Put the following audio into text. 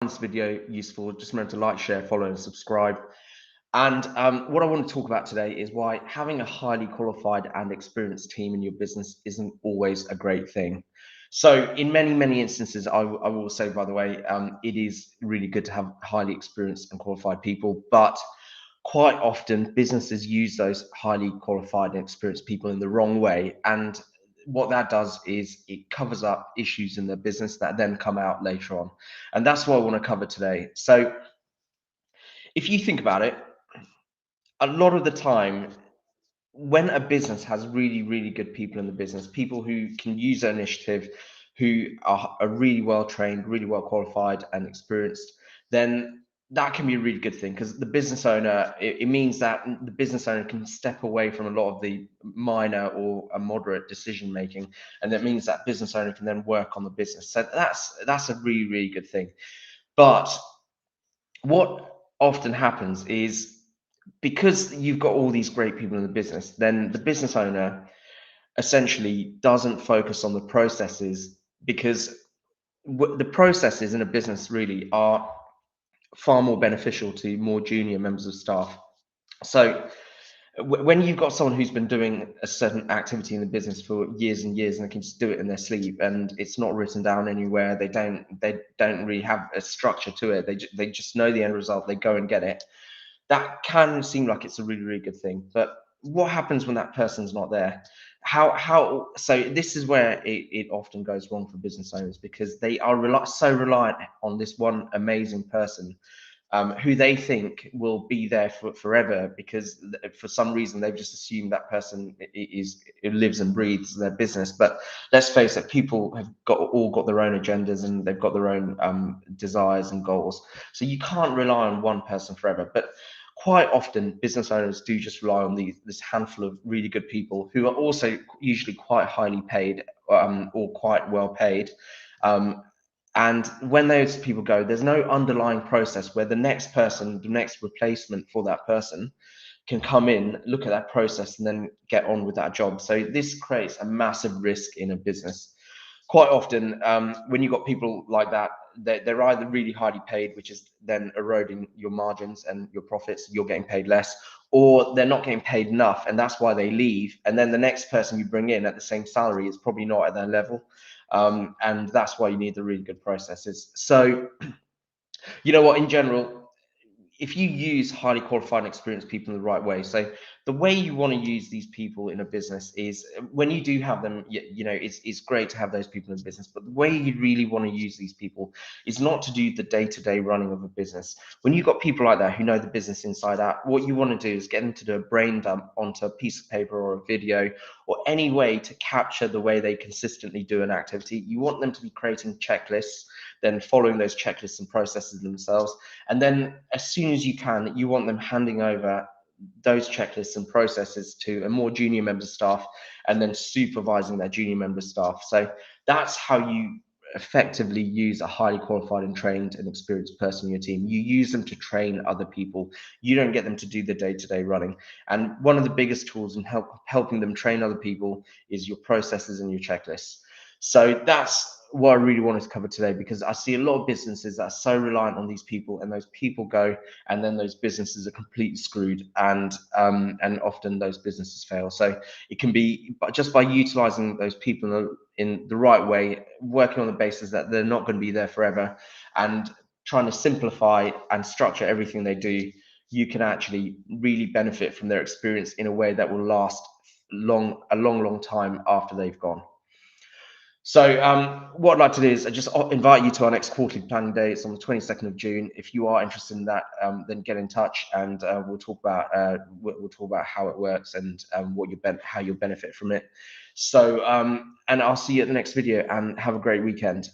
This video useful, just remember to like, share, follow, and subscribe. And what I want to talk about today is why having a highly qualified and experienced team in your business isn't always a great thing. So, in many instances, I will say, by the way, it is really good to have highly experienced and qualified people, but quite often businesses use those highly qualified and experienced people in the wrong way. And what that does is it covers up issues in the business that then come out later on. And that's what I want to cover today. So, if you think about it, a lot of the time, when a business has really good people in the business, people who can use their initiative, who are really well trained, really well qualified and experienced, then that can be a really good thing, because the business owner, it means that the business owner can step away from a lot of the minor or a moderate decision making, and that means that business owner can then work on the business. So that's a really good thing. But what often happens is, because you've got all these great people in the business, then the business owner essentially doesn't focus on the processes, because the processes in a business really are far more beneficial to more junior members of staff. So when you've got someone who's been doing a certain activity in the business for years and years, and they can just do it in their sleep, and it's not written down anywhere, they don't really have a structure to it, they just know the end result, they go and get it, that can seem like it's a really good thing. But what happens when that person's not there? So this is where it often goes wrong for business owners, because they are so reliant on this one amazing person, who they think will be there for forever, because for some reason they've just assumed that person it lives and breathes their business. But let's face it, people have all got their own agendas, and they've got their own desires and goals. So you can't rely on one person forever. But quite often business owners do just rely on this handful of really good people, who are also usually quite highly paid, or quite well paid. And when those people go, there's no underlying process where the next person, the next replacement for that person, can come in, look at that process, and then get on with that job. So this creates a massive risk in a business. Quite often, when you've got people like that, they're either really highly paid, which is then eroding your margins and your profits, you're getting paid less, or they're not getting paid enough, and that's why they leave. And then the next person you bring in at the same salary is probably not at their level. And that's why you need the really good processes. So, you know what, in general, if you use highly qualified and experienced people in the right way, so the way you want to use these people in a business is, when you do have them, it's great to have those people in business, but the way you really want to use these people is not to do the day-to-day running of a business. When you've got people like that who know the business inside out, what you want to do is get them to do a brain dump onto a piece of paper or a video, or any way to capture the way they consistently do an activity. You want them to be creating checklists, then following those checklists and processes themselves. And then as soon as you can, you want them handing over those checklists and processes to a more junior member of staff, and then supervising that junior member of staff. So that's how you effectively use a highly qualified and trained and experienced person in your team. You use them to train other people. You don't get them to do the day-to-day running. And one of the biggest tools in helping them train other people is your processes and your checklists. So that's what I really wanted to cover today, because I see a lot of businesses that are so reliant on these people, and those people go, and then those businesses are completely screwed, and often those businesses fail. So it can be just by utilizing those people in the right way, working on the basis that they're not going to be there forever, and trying to simplify and structure everything they do, you can actually really benefit from their experience in a way that will last a long time after they've gone. So what I'd like to do is I just invite you to our next quarterly planning day. It's on the 22nd of June. If you are interested in that, then get in touch, and we'll talk about how it works, and how you'll benefit from it. So and I'll see you at the next video, and have a great weekend.